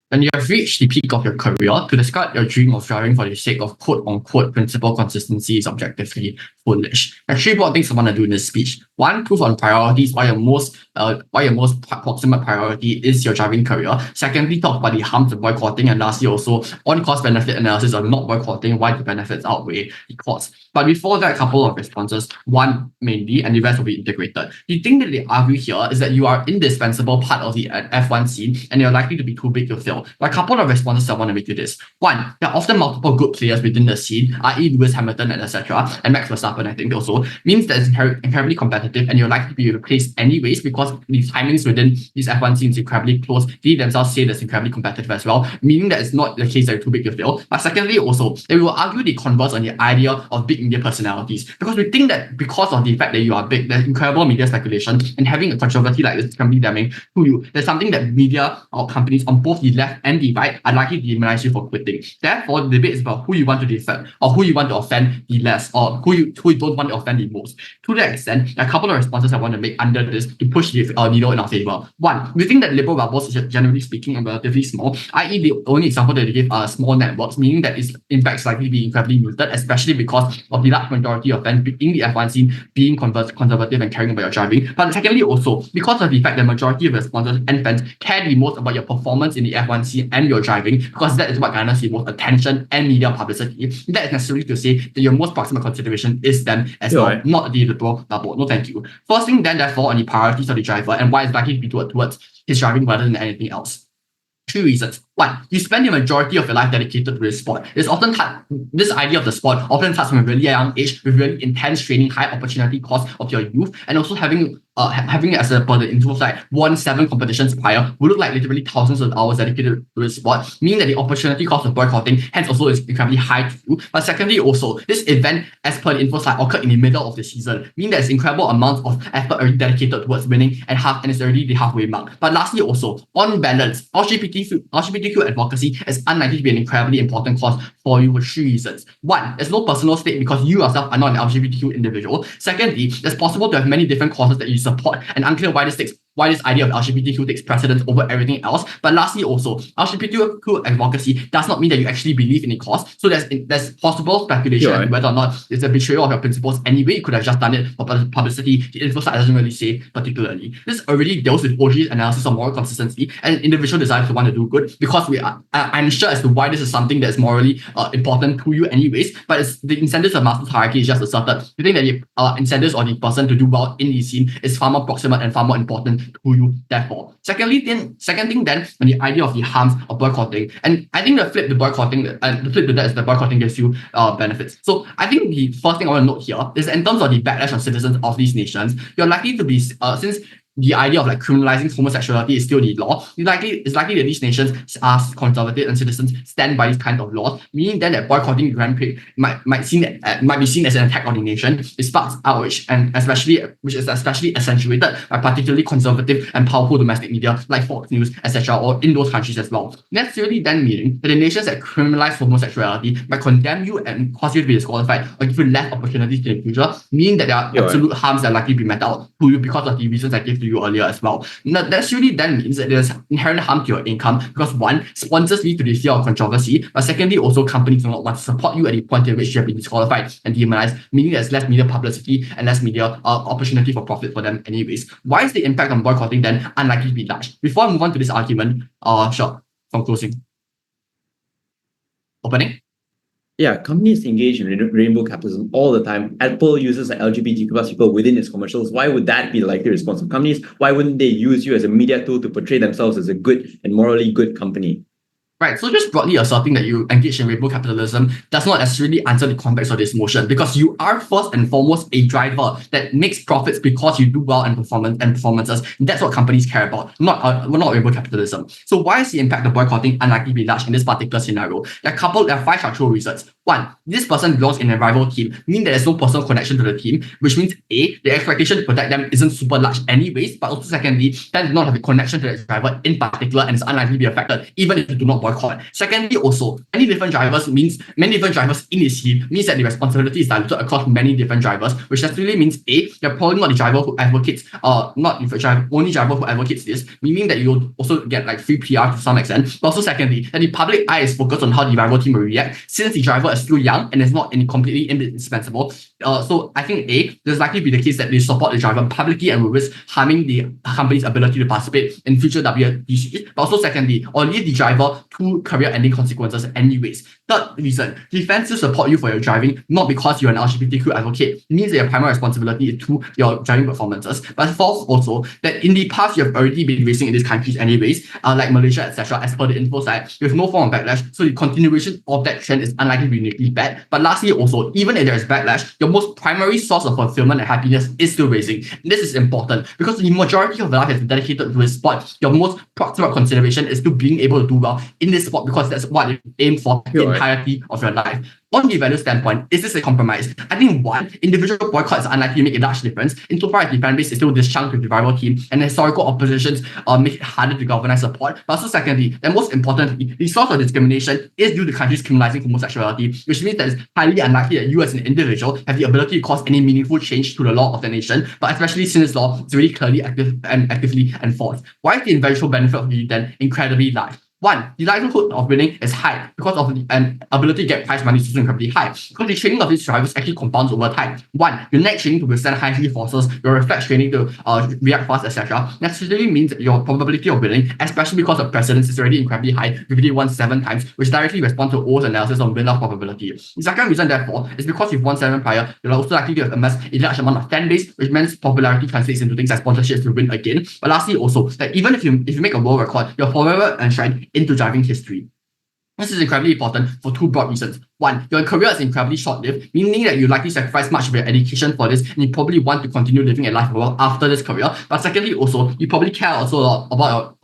When you have reached the peak of your career, to discard your dream of driving for the sake of quote-unquote principal consistency is objectively foolish. There are three broad things I want to do in this speech. One, proof on priorities, why your most proximate priority is your driving career. Secondly, talk about the harms of boycotting, and lastly also on cost-benefit analysis of not boycotting, why the benefits outweigh the costs. But before that, a couple of responses. One mainly, and the rest will be integrated. The thing that they argue here is that you are indispensable part of the F1 scene and you're likely to be too big to fail. But a couple of responses I want to make to this. One, there are often multiple good players within the scene, i.e. Lewis Hamilton and etc. and Max Verstappen, I think also, means that it's incredibly competitive and you're likely to be replaced anyways because the timings within these F1 scenes is incredibly close. They themselves say that's incredibly competitive as well, meaning that it's not the case that you're too big to fail. But secondly also, they will argue the converse on the idea of big media personalities, because we think that because of the fact that you are big, there's incredible media speculation, and having a controversy like this is extremely damning to you. There's something that media or companies on both the left and the right are likely to demonize you for quitting. Therefore, the debate is about who you want to defend or who you want to offend the less, or who you don't want to offend the most. To that extent, there are a couple of responses I want to make under this to push the needle in our favor. One, we think that liberal bubbles, generally speaking, are relatively small, i.e. the only example that they give are small networks, meaning that it's in fact likely to be incredibly muted, especially because of the large majority of fans in the F1 scene being conservative and caring about your driving. But secondly also, because of the fact that the majority of your sponsors and fans care the most about your performance in the F1 scene and your driving, because that is what garners the most attention and media publicity, that is necessary to say that your most proximate consideration is them as well, not the liberal bubble. No thank you. First thing then, therefore, on the priorities of the driver and why it's likely to be towards his driving rather than anything else. Three reasons. One, you spend the majority of your life dedicated to this sport. It's often this idea of the sport often starts from a really young age with really intense training, high opportunity cost of your youth, and also having it as a per the Infoslide won 7 competitions prior would look like literally thousands of hours dedicated to this sport, meaning that the opportunity cost of boycotting hence also is incredibly high to you. But secondly also, this event as per the Infoslide occurred in the middle of the season, meaning there's incredible amounts of effort already dedicated towards winning and it's already the halfway mark. But lastly also, on balance, LGBTQ advocacy is unlikely to be an incredibly important cause for you for 3 reasons. One, there's no personal stake because you yourself are not an LGBTQ individual. Secondly, it's possible to have many different causes that you support, and unclear why this idea of LGBTQ takes precedence over everything else. But lastly also, LGBTQ advocacy does not mean that you actually believe in a cause. So there's possible speculation as to whether or not it's a betrayal of your principles anyway. You could have just done it for publicity. The Infoslide doesn't really say particularly. This already deals with OG's analysis of moral consistency and individual desire to want to do good, because we are unsure as to why this is something that's morally important to you anyways, but it's the incentives of Maslow's hierarchy is just asserted. We think that the incentives of the person to do well in the scene is far more proximate and far more important to you, therefore. Second thing then, on the idea of the harms of boycotting, and I think the flip to that is that boycotting gives you benefits. So I think the first thing I want to note here is that in terms of the backlash of citizens of these nations, you're likely to be, since the idea of like criminalizing homosexuality is still the law, it's likely that these nations are conservative and citizens stand by these kinds of laws, meaning then that boycotting the Grand Prix might be seen as an attack on the nation. It sparks outrage, and which is especially accentuated by particularly conservative and powerful domestic media like Fox News, etc., or in those countries as well. Necessarily then meaning that the nations that criminalize homosexuality might condemn you and cause you to be disqualified or give you less opportunities in the future, meaning that there are absolute harms that are likely to be met out to you because of the reasons I gave to you earlier as well. Now, that really then means that there's inherent harm to your income, because one, sponsors lead to the fear of controversy, but secondly also companies do not want to support you at the point at which you have been disqualified and demonized, meaning there's less media publicity and less media opportunity for profit for them anyways. Why is the impact on boycotting then unlikely to be large? Before I move on to this argument, from closing. Opening? Yeah, companies engage in rainbow capitalism all the time. Apple uses like LGBTQ plus people within its commercials. Why would that be the likely response of companies? Why wouldn't they use you as a media tool to portray themselves as a good and morally good company? Right, so just broadly asserting that you engage in rainbow capitalism does not necessarily answer the context of this motion, because you are first and foremost a driver that makes profits because you do well in performances. That's what companies care about, not rainbow capitalism. So why is the impact of boycotting unlikely to be large in this particular scenario? There are 5 structural reasons. One, this person belongs in a rival team, meaning there's no personal connection to the team, which means A, the expectation to protect them isn't super large anyways, but also secondly, that does not have a connection to the driver in particular and is unlikely to be affected even if you do not boycott. Secondly, also, many different drivers in his team means that the responsibility is diluted across many different drivers, which necessarily means A, you're probably not the driver who advocates, only driver who advocates this, meaning that you'll also get like free PR to some extent. But also secondly, that the public eye is focused on how the rival team will react, since the driver is still young and is not completely indispensable. So I think A, there's likely to be the case that they support the driver publicly and will risk harming the company's ability to participate in future WTCs. But also secondly, or leave the driver to career-ending consequences anyways. Third reason, the fans will support you for your driving, not because you're an LGBTQ advocate. It means that your primary responsibility is to your driving performances. But fourth also, that in the past you have already been racing in these countries anyways, like Malaysia, etc., as per the Infoslide, with no form of backlash. So the continuation of that trend is unlikely to be uniquely bad. But lastly also, even if there is backlash, your most primary source of fulfillment and happiness is still racing. And this is important because the majority of your life is dedicated to this sport. Your most proximate consideration is to being able to do well in this sport because that's what you aim for the entirety of your life. On the value standpoint, is this a compromise? I think one, individual boycott is unlikely to make a large difference insofar as the fan base is still disjunct with the rival team and historical oppositions make it harder to galvanize support. But also secondly, and most importantly, the source of discrimination is due to countries criminalizing homosexuality, which means that it's highly unlikely that you as an individual have the ability to cause any meaningful change to the law of the nation, but especially since this law is really clearly actively enforced. Why is the eventual benefit of the then incredibly large? One, the likelihood of winning is high because of the ability to get prize money is also incredibly high. Because the training of these drivers actually compounds over time. One, your neck training to withstand high heat forces, your reflex training to react fast, etc., necessarily means that your probability of winning, especially because the precedence is already incredibly high, you've won 7 times, which directly responds to O's analysis on win-loss probability. The second reason, therefore, is because you've won 7 prior, you're also likely to have amassed a large amount of fan base, which means popularity translates into things like sponsorships to win again. But lastly, also, that even if you make a world record, you're forever enshrined into driving history. This is incredibly important for 2 broad reasons. One, your career is incredibly short-lived, meaning that you likely sacrifice much of your education for this, and you probably want to continue living a life well after this career. But secondly, also, you probably care also a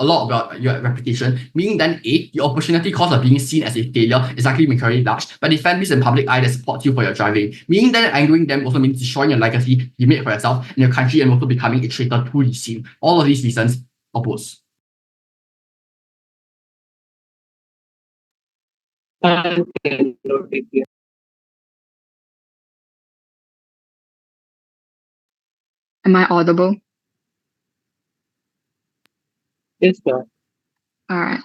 lot about your reputation, meaning then A, the opportunity cost of being seen as a failure is likely incredibly large, but the fan base and public eye that supports you for your driving, meaning then angering them also means destroying your legacy you made for yourself and your country and also becoming a traitor to the scene. All of these reasons oppose. Am I audible? Yes, sir. All right.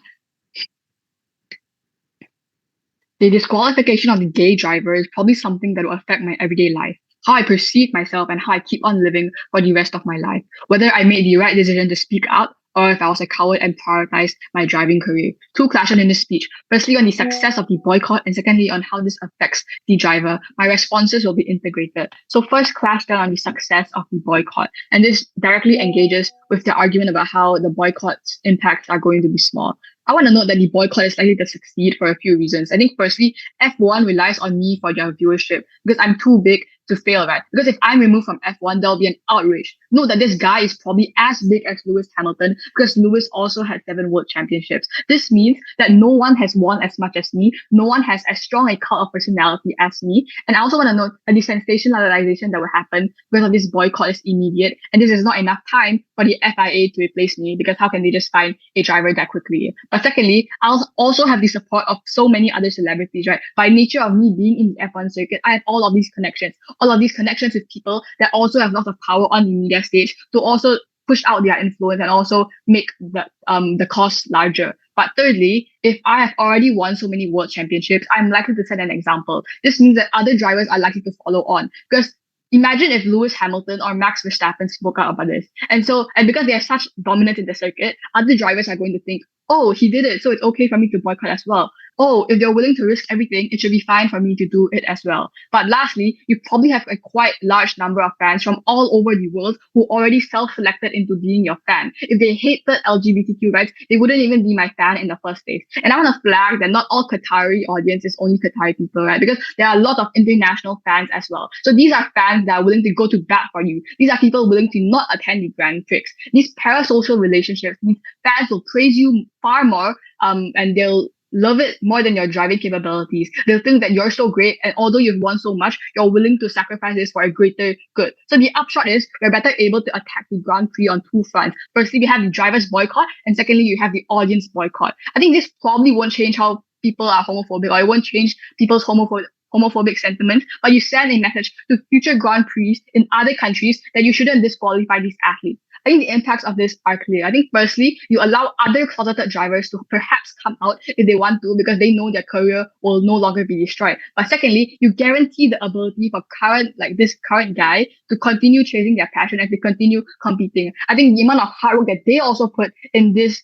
The disqualification of the gay driver is probably something that will affect my everyday life, how I perceive myself and how I keep on living for the rest of my life, whether I made the right decision to speak out or if I was a coward and prioritized my driving career. 2 clashes in this speech. Firstly, on the success of the boycott, and secondly, on how this affects the driver. My responses will be integrated. So first, clash down on the success of the boycott. And this directly engages with the argument about how the boycott's impacts are going to be small. I want to note that the boycott is likely to succeed for a few reasons. I think firstly, F1 relies on me for their viewership because I'm too big to fail, right? Because if I'm removed from F1, there'll be an outrage. Note that this guy is probably as big as Lewis Hamilton because Lewis also had 7 world championships. This means that no one has won as much as me. No one has as strong a cult of personality as me. And I also want to note that the sensationalization that will happen because of this boycott is immediate. And this is not enough time for the FIA to replace me because how can they just find a driver that quickly? But secondly, I'll also have the support of so many other celebrities, right? By nature of me being in the F1 circuit, I have all of these connections with people that also have lots of power on the media stage to also push out their influence and also make the cause larger. But thirdly, if I have already won so many world championships, I'm likely to set an example. This means that other drivers are likely to follow on because imagine if Lewis Hamilton or Max Verstappen spoke out about this. And because they have such dominance in the circuit, other drivers are going to think, oh, he did it, so it's okay for me to boycott as well. Oh, if they're willing to risk everything, it should be fine for me to do it as well. But lastly, you probably have a quite large number of fans from all over the world who already self-selected into being your fan. If they hated LGBTQ rights, they wouldn't even be my fan in the first place. And I want to flag that not all Qatari audience is only Qatari people, right? Because there are a lot of international fans as well. So these are fans that are willing to go to bat for you. These are people willing to not attend the Grand Prix. These parasocial relationships means fans will praise you far more and they'll love it more than your driving capabilities. They'll think that you're so great, and although you've won so much, you're willing to sacrifice this for a greater good. So the upshot is we're better able to attack the Grand Prix on two fronts. Firstly, we have the drivers boycott, and secondly, you have the audience boycott. I think this probably won't change how people are homophobic, or it won't change people's homophobic sentiments, but you send a message to future Grand Prix in other countries that you shouldn't disqualify these athletes. I think the impacts of this are clear. I think firstly, you allow other closeted drivers to perhaps come out if they want to because they know their career will no longer be destroyed. But secondly, you guarantee the ability for this current guy to continue chasing their passion and to continue competing. I think the amount of hard work that they also put in this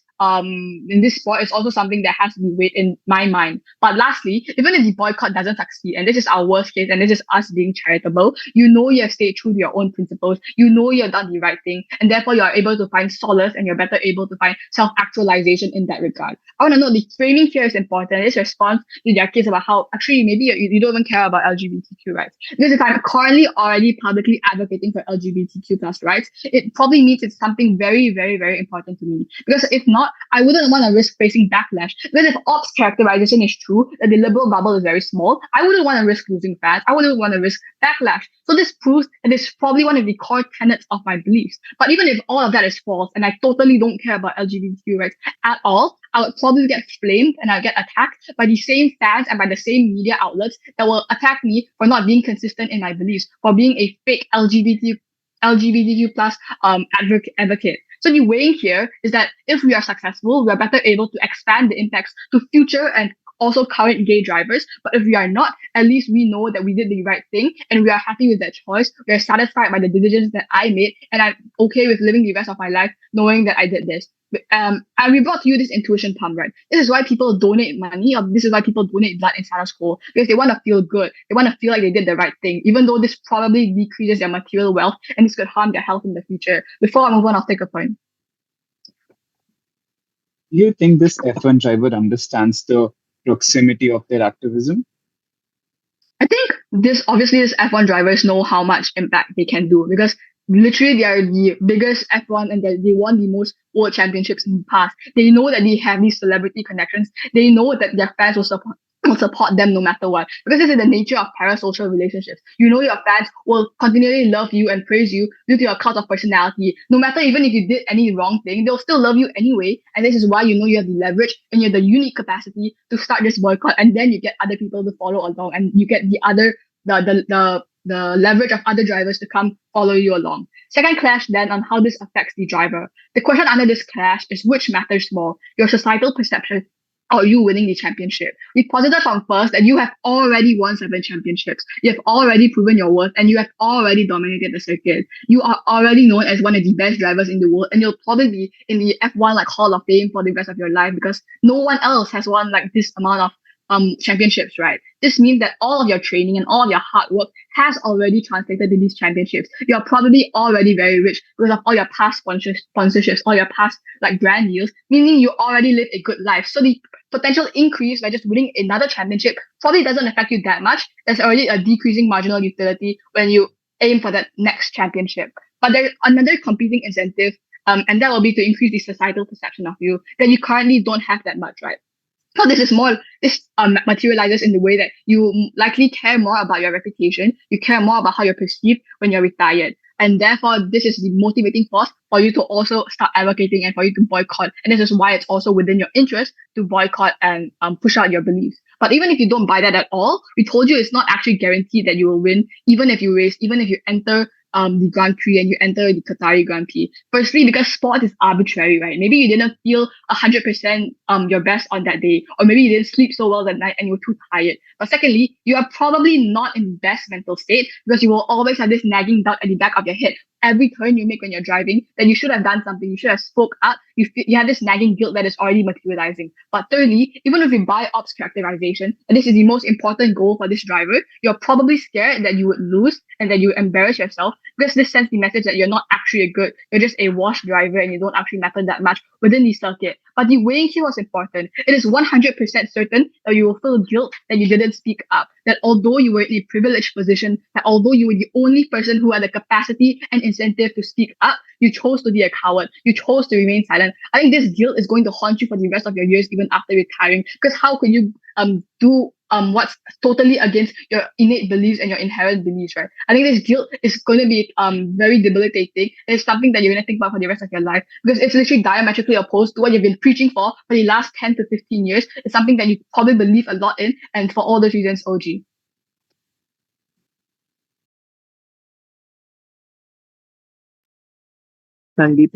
sport is also something that has to be weighed in my mind. But lastly, even if the boycott doesn't succeed, and this is our worst case, and this is us being charitable, you know you have stayed true to your own principles, you know you have done the right thing, and therefore you are able to find solace and you're better able to find self-actualization in that regard. I want to know the framing here is important. This response to their case about how actually maybe you don't even care about LGBTQ rights. Because if I'm currently already publicly advocating for LGBTQ plus rights, it probably means it's something very, very, very important to me. Because if not, I wouldn't want to risk facing backlash. Because if ops characterization is true, that the liberal bubble is very small, I wouldn't want to risk losing fans. I wouldn't want to risk backlash. So this proves that it's probably one of the core tenets of my beliefs. But even if all of that is false, and I totally don't care about LGBTQ rights at all, I would probably get flamed and I'll get attacked by the same fans and by the same media outlets that will attack me for not being consistent in my beliefs, for being a fake LGBTQ plus advocate. So the weighing here is that if we are successful, we are better able to expand the impacts to future and also current gay drivers. But if we are not, at least we know that we did the right thing and we are happy with that choice. We are satisfied by the decisions that I made, and I'm okay with living the rest of my life knowing that I did this. And we brought to you this intuition pump, right? This is why people donate money, or this is why people donate blood in status quo, because they want to feel good. They want to feel like they did the right thing, even though this probably decreases their material wealth and this could harm their health in the future. Before I move on, I'll take a point. Do you think this F1 driver understands the proximity of their activism? I think this F1 drivers know how much impact they can do because literally they are the biggest F1 and they won the most world championships in the past. They know that they have these celebrity connections. They know that their fans will support them no matter what. Because this is the nature of parasocial relationships. You know your fans will continually love you and praise you due to your cult of personality. No matter even if you did any wrong thing, they'll still love you anyway. And this is why you know you have the leverage and you have the unique capacity to start this boycott, and then you get other people to follow along, and you get the leverage of other drivers to come follow you along. Second clash then on how this affects the driver. The question under this clash is which matters more, your societal perception or you winning the championship. We posited from first that you have already won 7 championships. You have already proven your worth and you have already dominated the circuit. You are already known as one of the best drivers in the world, and you'll probably be in the F1 Hall of Fame for the rest of your life because no one else has won this amount of championships, right? This means that all of your training and all of your hard work has already translated to these championships. You're probably already very rich because of all your past sponsorships, all your past brand deals, meaning you already live a good life. So the potential increase by just winning another championship probably doesn't affect you that much. There's already a decreasing marginal utility when you aim for that next championship. But there's another competing incentive, and that will be to increase the societal perception of you that you currently don't have that much, right? So this materializes in the way that you likely care more about your reputation, you care more about how you're perceived when you're retired. And therefore, this is the motivating force for you to also start advocating and for you to boycott. And this is why it's also within your interest to boycott and push out your beliefs. But even if you don't buy that at all, we told you it's not actually guaranteed that you will win, even if you race, even if you enter the Grand Prix and you enter the Qatar Grand Prix. Firstly, because sport is arbitrary, right? Maybe you didn't feel 100% your best on that day, or maybe you didn't sleep so well that night and you were too tired. But secondly, you are probably not in the best mental state because you will always have this nagging doubt at the back of your head. Every turn you make when you're driving, then you should have done something, you should have spoke up, you have this nagging guilt that is already materializing. But thirdly, even if you buy ops characterization, and this is the most important goal for this driver, you're probably scared that you would lose and that you embarrass yourself because this sends the message that you're not actually good, you're just a washed driver and you don't actually matter that much within the circuit. But the weighing here was important. It is 100% certain that you will feel guilt that you didn't speak up, that although you were in a privileged position, that although you were the only person who had the capacity and incentive to speak up, You chose to be a coward. You chose to remain silent. I think this guilt is going to haunt you for the rest of your years, even after retiring. Because how could you do what's totally against your innate beliefs and your inherent beliefs, right? I think this guilt is going to be very debilitating. It's something that you're going to think about for the rest of your life, because it's literally diametrically opposed to what you've been preaching for the last 10 to 15 years. It's something that you probably believe a lot in, and for all those reasons, OG. Can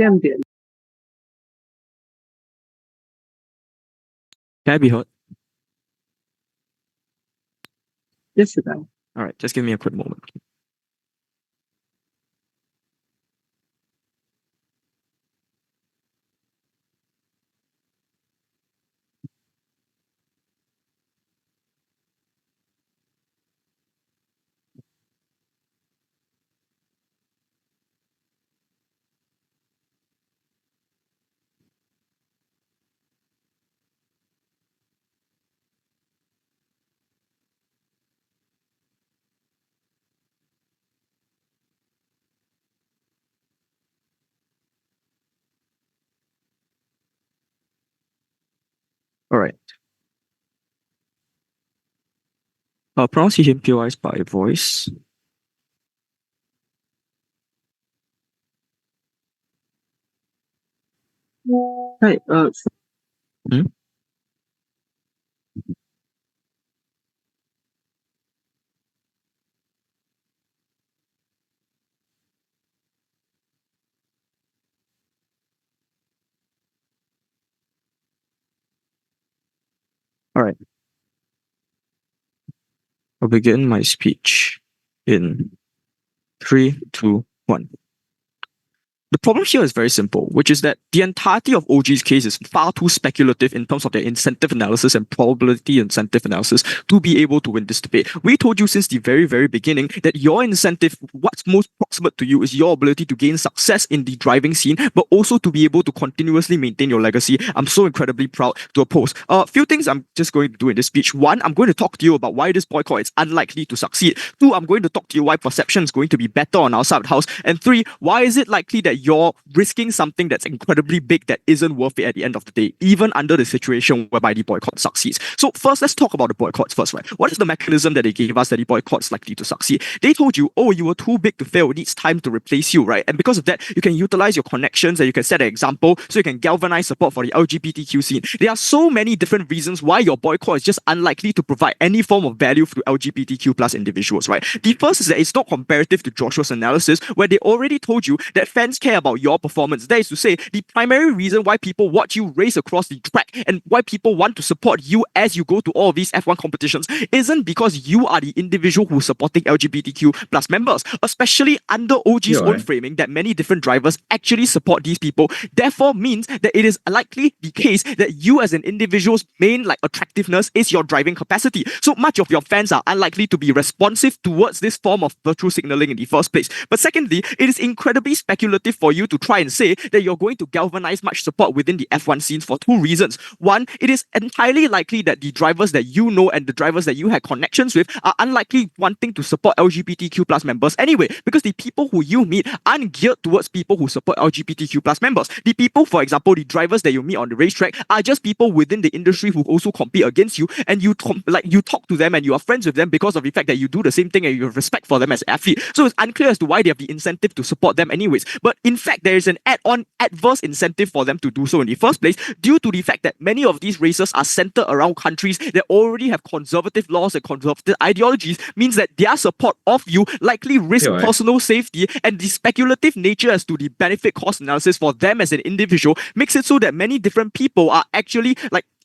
I be heard? Yes, you can. All right, just give me a quick moment. All right. Pronunciation POIs by voice. Hi, All right. I'll begin my speech in 3, 2, 1. The problem here is very simple, which is that the entirety of OG's case is far too speculative in terms of their incentive analysis and probability incentive analysis to be able to win this debate. We told you since the very, very beginning that your incentive, what's most proximate to you, is your ability to gain success in the driving scene, but also to be able to continuously maintain your legacy. I'm so incredibly proud to oppose. A few things I'm just going to do in this speech. One, I'm going to talk to you about why this boycott is unlikely to succeed. Two, I'm going to talk to you why perception is going to be better on our side of the house. And three, why is it likely that you're risking something that's incredibly big that isn't worth it at the end of the day, even under the situation whereby the boycott succeeds. So first, let's talk about the boycotts first, right? What is the mechanism that they gave us that the boycott's likely to succeed? They told you, oh, you were too big to fail, it needs time to replace you, right? And because of that, you can utilize your connections and you can set an example so you can galvanize support for the LGBTQ scene. There are so many different reasons why your boycott is just unlikely to provide any form of value to LGBTQ plus individuals, right? The first is that it's not comparative to Joshua's analysis, where they already told you that fans care about your performance. That is to say, the primary reason why people watch you race across the track and why people want to support you as you go to all of these F1 competitions isn't because you are the individual who's supporting LGBTQ plus members, especially under OG's own framing that many different drivers actually support these people. Therefore means that it is likely the case that you as an individual's main attractiveness is your driving capacity. So much of your fans are unlikely to be responsive towards this form of virtue signaling in the first place. But secondly, it is incredibly speculative for you to try and say that you're going to galvanize much support within the F1 scenes for two reasons. One, it is entirely likely that the drivers that you know and the drivers that you had connections with are unlikely wanting to support LGBTQ plus members anyway, because the people who you meet aren't geared towards people who support LGBTQ plus members. The people, for example, the drivers that you meet on the racetrack are just people within the industry who also compete against you, and you talk to them and you are friends with them because of the fact that you do the same thing and you have respect for them as an athlete. So it's unclear as to why they have the incentive to support them anyways. But in fact, there is an add-on adverse incentive for them to do so in the first place, due to the fact that many of these races are centered around countries that already have conservative laws and conservative ideologies, means that their support of you likely risk personal safety, and the speculative nature as to the benefit cost analysis for them as an individual makes it so that many different people are actually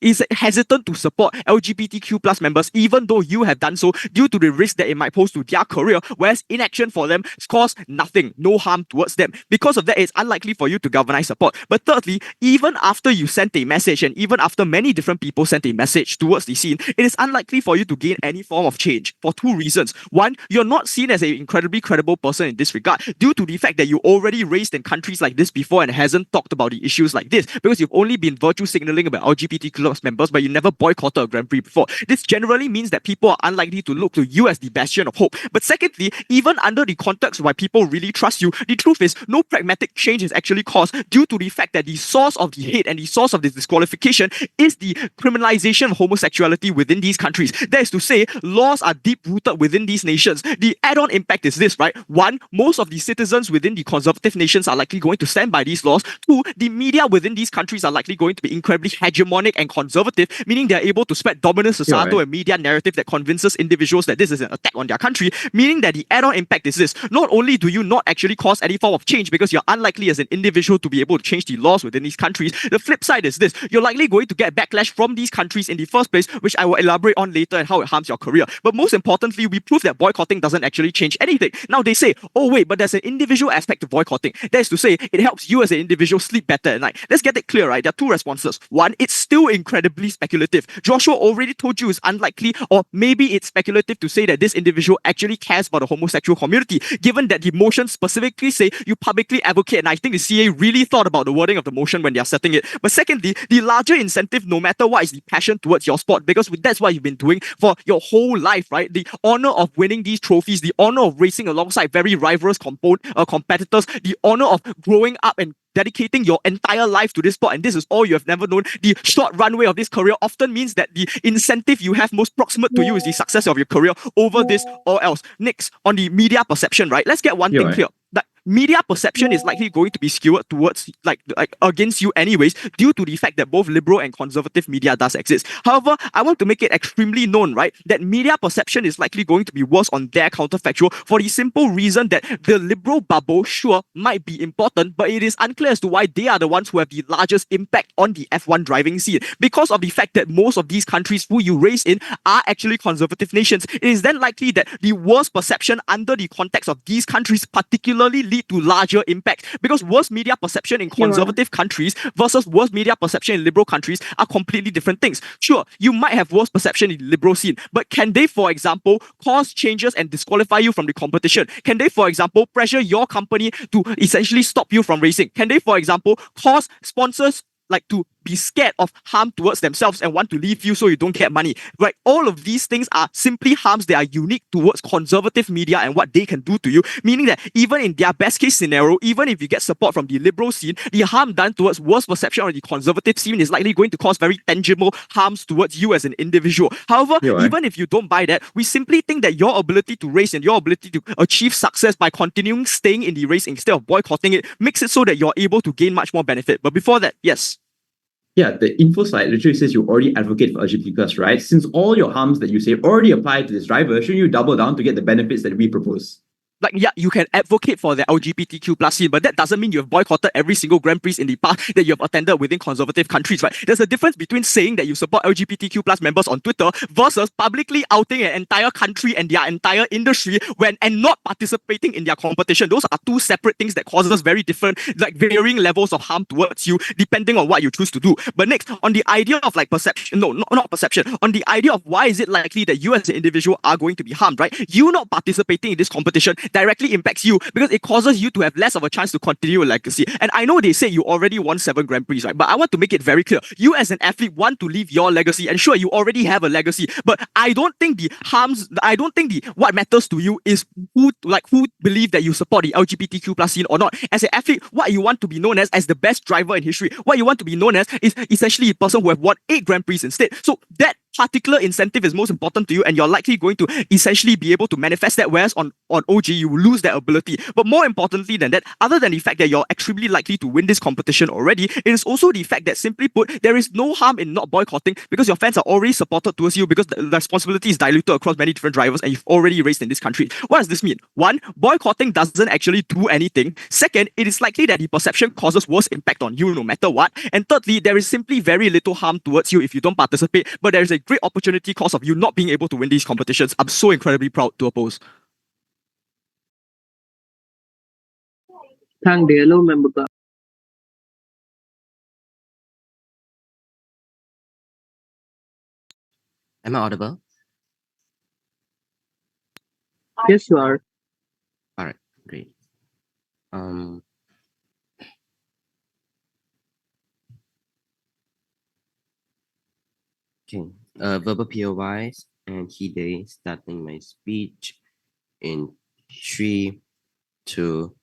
is hesitant to support LGBTQ plus members, even though you have done so, due to the risk that it might pose to their career, whereas inaction for them cause nothing, no harm towards them. Because of that, it's unlikely for you to galvanize support. But thirdly, even after you sent a message, and even after many different people sent a message towards the scene, it is unlikely for you to gain any form of change for two reasons. One, you're not seen as an incredibly credible person in this regard, due to the fact that you already raced in countries like this before and hasn't talked about the issues like this, because you've only been virtue signaling about LGBTQ Plus members, but you never boycotted a Grand Prix before. This generally means that people are unlikely to look to you as the bastion of hope. But secondly, even under the context why people really trust you, the truth is no pragmatic change is actually caused due to the fact that the source of the hate and the source of this disqualification is the criminalization of homosexuality within these countries. That is to say, laws are deep-rooted within these nations. The add-on impact is this, right? One, most of the citizens within the conservative nations are likely going to stand by these laws. Two, the media within these countries are likely going to be incredibly hegemonic and conservative, meaning they're able to spread dominant societal and media narrative that convinces individuals that this is an attack on their country, meaning that the add-on impact is this. Not only do you not actually cause any form of change because you're unlikely as an individual to be able to change the laws within these countries, the flip side is this. You're likely going to get backlash from these countries in the first place, which I will elaborate on later and how it harms your career. But most importantly, we prove that boycotting doesn't actually change anything. Now they say, oh wait, but there's an individual aspect to boycotting. That is to say, it helps you as an individual sleep better at night. Let's get it clear, right? There are two responses. One, it's still incredibly speculative. Joshua already told you it's unlikely, or maybe it's speculative to say that this individual actually cares about the homosexual community, given that the motion specifically say you publicly advocate, and I think the CA really thought about the wording of the motion when they are setting it. But secondly, the larger incentive, no matter what, is the passion towards your sport, because that's what you've been doing for your whole life, right? The honor of winning these trophies, the honor of racing alongside very rivalrous competitors, the honor of growing up and dedicating your entire life to this sport, and this is all you have never known. The short runway of this career often means that the incentive you have most proximate to you is the success of your career over this or else. Next, on the media perception, right? Let's get one thing clear. That media perception is likely going to be skewed towards like against you anyways, due to the fact that both liberal and conservative media does exist. However, I want to make it extremely known, right, that media perception is likely going to be worse on their counterfactual for the simple reason that the liberal bubble, sure, might be important, but it is unclear as to why they are the ones who have the largest impact on the F1 driving scene. Because of the fact that most of these countries who you race in are actually conservative nations, it is then likely that the worst perception under the context of these countries particularly lead to larger impact, because worse media perception in conservative countries versus worse media perception in liberal countries are completely different things. Sure, you might have worse perception in the liberal scene, but can they, for example, cause changes and disqualify you from the competition? Can they, for example, pressure your company to essentially stop you from racing? Can they, for example, cause sponsors like to be scared of harm towards themselves and want to leave you so you don't get money, right? All of these things are simply harms that are unique towards conservative media and what they can do to you, meaning that even in their best case scenario, even if you get support from the liberal scene, the harm done towards worse perception on the conservative scene is likely going to cause very tangible harms towards you as an individual. However, even if you don't buy that, we simply think that your ability to race and your ability to achieve success by continuing staying in the race instead of boycotting it makes it so that you're able to gain much more benefit. But before that, yes. Yeah, the Infoslide literally says you already advocate for LGBT+, right? Since all your harms that you say already apply to this driver, shouldn't you double down to get the benefits that we propose? Like, yeah, you can advocate for the LGBTQ plus scene, but that doesn't mean you have boycotted every single Grand Prix in the past that you have attended within conservative countries, right? There's a difference between saying that you support LGBTQ plus members on Twitter versus publicly outing an entire country and their entire industry and not participating in their competition. Those are two separate things that causes very different, like varying levels of harm towards you depending on what you choose to do. But next, on the idea of like perception, no, not perception, on the idea of why is it likely that you as an individual are going to be harmed, right? You not participating in this competition directly impacts you because it causes you to have less of a chance to continue a legacy. And I know they say you already won 7 Grand Prix, right? But I want to make it very clear. You as an athlete want to leave your legacy, and sure, you already have a legacy, but I don't think what matters to you is who believe that you support the LGBTQ plus scene or not. As an athlete, what you want to be known as the best driver in history, what you want to be known as is essentially a person who have won 8 Grand Prix instead. So that particular incentive is most important to you, and you're likely going to essentially be able to manifest that, whereas on OG you will lose that ability. But more importantly than that, other than the fact that you're extremely likely to win this competition already, it is also the fact that, simply put, there is no harm in not boycotting because your fans are already supported towards you, because the responsibility is diluted across many different drivers and you've already raced in this country. What does this mean? One, boycotting doesn't actually do anything. Second, it is likely that the perception causes worse impact on you no matter what. And thirdly, there is simply very little harm towards you if you don't participate, but there is a great opportunity cost of you not being able to win these competitions. I'm so incredibly proud to oppose. Thank the yellow member. Am I audible? Yes, you are. All right, great. Okay. Verbal POIs and key day starting my speech in 3, 2,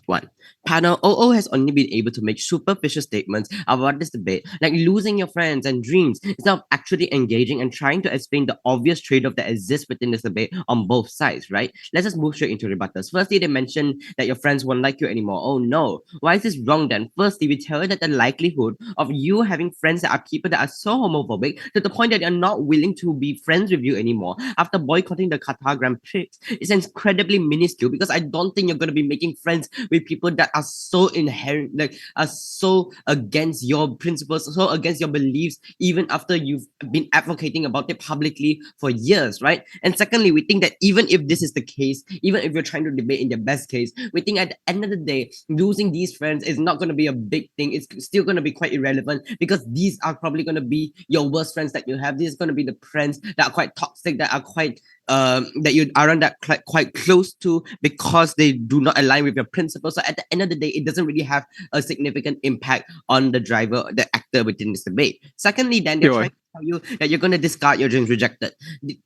1. Panel OO has only been able to make superficial statements about this debate, like losing your friends and dreams, instead of actually engaging and trying to explain the obvious trade-off that exists within this debate on both sides, right? Let's just move straight into rebuttals. Firstly, they mentioned that your friends won't like you anymore. Oh no. Why is this wrong then? Firstly, we tell you that the likelihood of you having friends that are people that are so homophobic to the point that they're not willing to be friends with you anymore after boycotting the Qatar Grand Prix is incredibly minuscule, because I don't think you're going to be making friends with people that are so inherent, like are so against your principles, so against your beliefs, even after you've been advocating about it publicly for years, right? And secondly, we think that even if this is the case, even if you're trying to debate in the best case, we think at the end of the day, losing these friends is not going to be a big thing. It's still going to be quite irrelevant, because these are probably going to be your worst friends that you have. These are going to be the friends that are quite toxic, that are quite that you aren't that quite close to, because they do not align with your principles. So at the end of the day, it doesn't really have a significant impact on the driver, the actor within this debate. Secondly, then they're Sure. trying to tell you that you're going to discard your dreams rejected.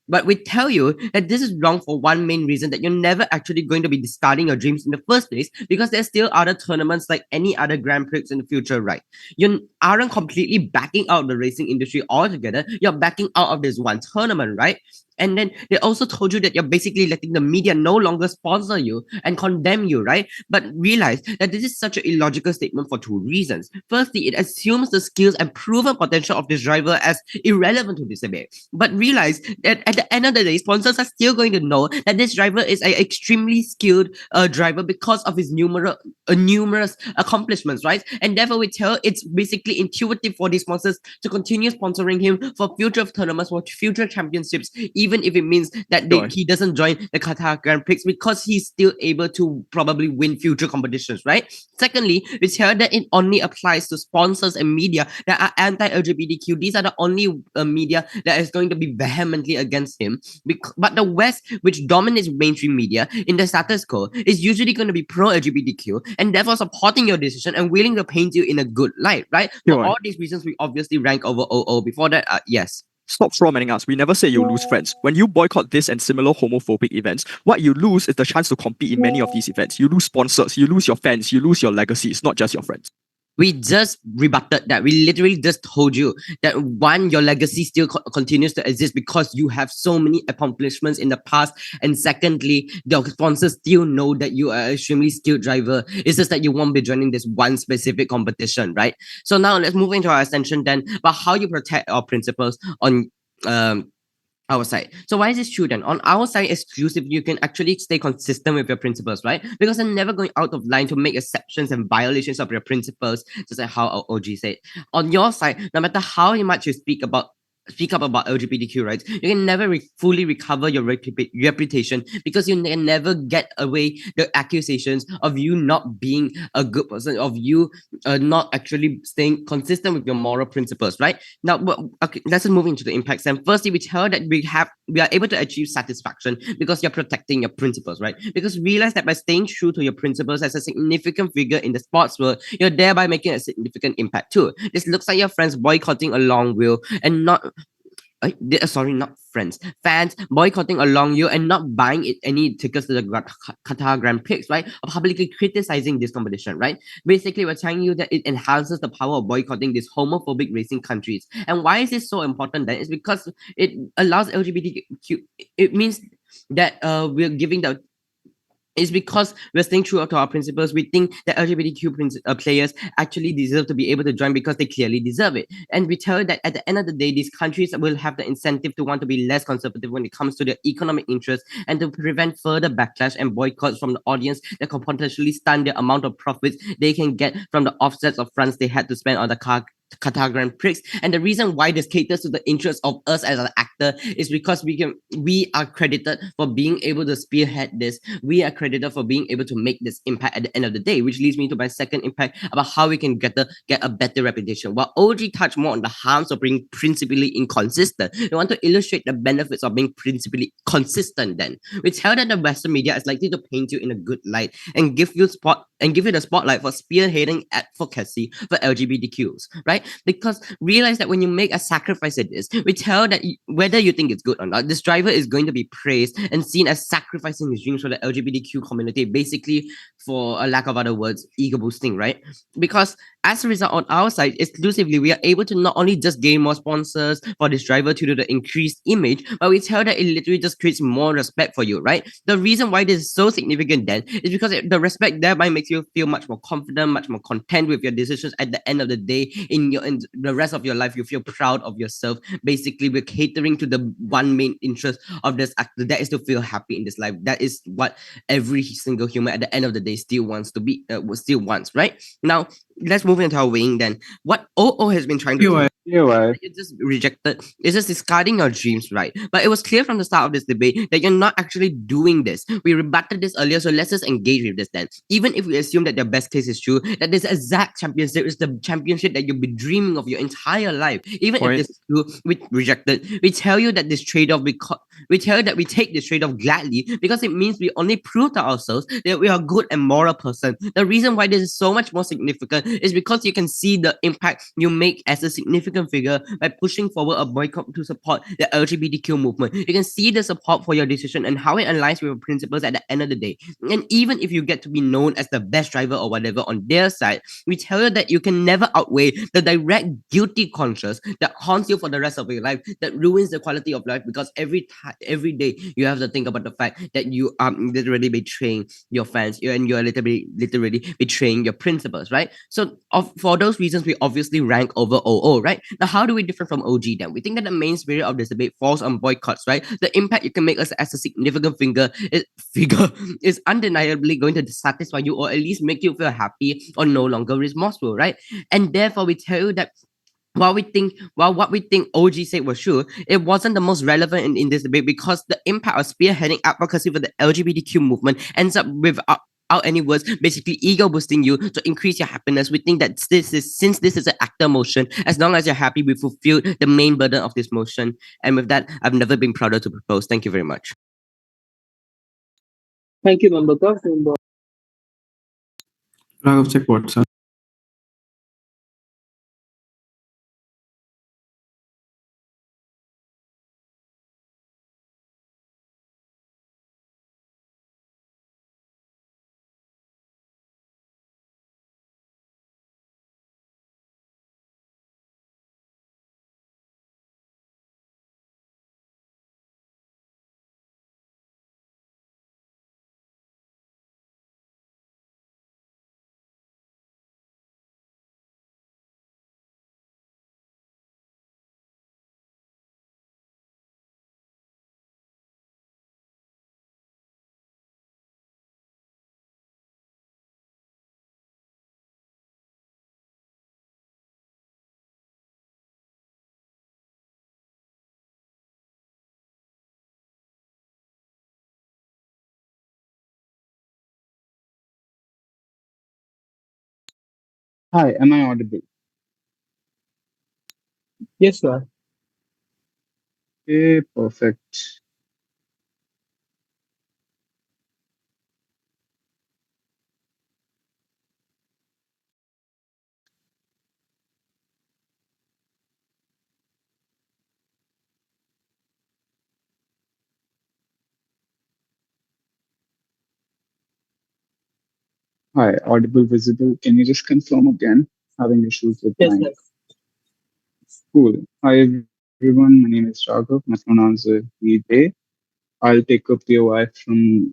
But we tell you that this is wrong for one main reason, that you're never actually going to be discarding your dreams in the first place, because there's still other tournaments like any other Grand Prix in the future, right? You aren't completely backing out the racing industry altogether. You're backing out of this one tournament, right? And then they also told you that you're basically letting the media no longer sponsor you and condemn you, right? But realize that this is such an illogical statement for two reasons. Firstly, it assumes the skills and proven potential of this driver as irrelevant to this debate. But realize that at the end of the day, sponsors are still going to know that this driver is an extremely skilled driver because of his numerous accomplishments, right? And therefore, we tell it's basically intuitive for these sponsors to continue sponsoring him for future tournaments, for future championships, even if it means that Sure. he doesn't join the Qatar Grand Prix, because he's still able to probably win future competitions, right? Secondly, we tell that it only applies to sponsors and media that are anti-LGBTQ. These are the only media that is going to be vehemently against him. But the West, which dominates mainstream media in the status quo, is usually going to be pro-LGBTQ and therefore supporting your decision and willing to paint you in a good light, right? For Sure. all these reasons, we obviously rank over OO. Before that, yes. Stop strawmanning us. We never say you lose friends. When you boycott this and similar homophobic events, what you lose is the chance to compete in many of these events. You lose sponsors, you lose your fans, you lose your legacies, not just your friends. We just rebutted that. We literally just told you that one, your legacy still continues to exist because you have so many accomplishments in the past, and secondly, the sponsors still know that you are an extremely skilled driver. It's just that you won't be joining this one specific competition, right? So now let's move into our extension then about how you protect our principles on our side. So why is this true then? On our side exclusive, you can actually stay consistent with your principles, right? Because they're never going out of line to make exceptions and violations of your principles, just like how our OG said. On your side, no matter how much you speak up about LGBTQ rights, you can never fully recover your reputation, because you can never get away the accusations of you not being a good person, of you not actually staying consistent with your moral principles, right? Now, okay, let's move into the impacts. And firstly, we tell that we are able to achieve satisfaction because you're protecting your principles, right? Because realize that by staying true to your principles as a significant figure in the sports world, you're thereby making a significant impact too. This looks like your friends boycotting along will and not not friends, fans boycotting along you and not buying any tickets to the Qatar Grand Prix, right? Or publicly criticizing this competition, right? Basically, we're telling you that it enhances the power of boycotting these homophobic racing countries. And why is this so important then? It's because it allows LGBTQ, it means that we're giving the it's because we're staying true to our principles. We think that LGBTQ players actually deserve to be able to join because they clearly deserve it. And we tell that at the end of the day, these countries will have the incentive to want to be less conservative when it comes to their economic interests, and to prevent further backlash and boycotts from the audience that could potentially stun the amount of profits they can get from the offsets of funds they had to spend on the Qatar Grand Prix. And the reason why this caters to the interest of us as an actor is because we are credited for being able to spearhead this. We are credited for being able to make this impact at the end of the day, which leads me to my second impact about how we can get a better reputation. While OG touched more on the harms of being principally inconsistent, we want to illustrate the benefits of being principally consistent. Then we tell that the Western media is likely to paint you in a good light and give you the spotlight for spearheading advocacy for LGBTQs, right? right? Because realize that when you make a sacrifice at this, we tell that whether you think it's good or not, this driver is going to be praised and seen as sacrificing his dreams for the LGBTQ community, basically, for a lack of other words, ego boosting, right? Because as a result, on our side, exclusively, we are able to not only just gain more sponsors for this driver to do the increased image, but we tell that it literally just creates more respect for you, right? The reason why this is so significant then is because the respect thereby makes you feel much more confident, much more content with your decisions at the end of the day. In the rest of your life, you feel proud of yourself. Basically, we're catering to the one main interest of this actor, that is to feel happy in this life. That is what every single human at the end of the day still wants to be, still wants, right? Now, let's move into our weighing then. What OO has been trying to do, Yeah, you just rejected, it's just discarding your dreams, right? But it was clear from the start of this debate that you're not actually doing this. We rebutted this earlier, so let's just engage with this then. Even if we assume that the best case is true, that this exact championship is the championship that you've been dreaming of your entire life, even Point. if this is true, we rejected. We tell you that this trade-off, we tell you that we take this trade-off gladly because it means we only prove to ourselves that we are a good and moral person. The reason why this is so much more significant is because you can see the impact you make as a significant figure by pushing forward a boycott to support the LGBTQ movement. You can see the support for your decision and how it aligns with your principles at the end of the day. And even if you get to be known as the best driver or whatever on their side, we tell you that you can never outweigh the direct guilty conscience that haunts you for the rest of your life, that ruins the quality of life, because every day you have to think about the fact that you are literally betraying your fans and you're literally betraying your principles, right? So for those reasons, we obviously rank over OO, right? Now, how do we differ from OG then? We think that the main spirit of this debate falls on boycotts, right? The impact you can make us as a significant figure is undeniably going to satisfy you, or at least make you feel happy or no longer remorseful, right? And therefore, we tell you that while what we think OG said was true, it wasn't the most relevant in this debate, because the impact of spearheading advocacy for the LGBTQ movement ends up without any words, basically ego boosting you to increase your happiness. We think that since this is an actor motion, as long as you're happy, we fulfill the main burden of this motion. And with that, I've never been prouder to propose. Thank you very much. Thank you, Member Ka. Raghav, check WhatsApp. Hi, am I audible? Yes, sir. Okay, perfect. Hi, audible, visible. Can you just confirm again? Having issues with Yes, my sir. cool. Hi, everyone. My name is Raghav. My pronouns are he, they. I'll take a POI from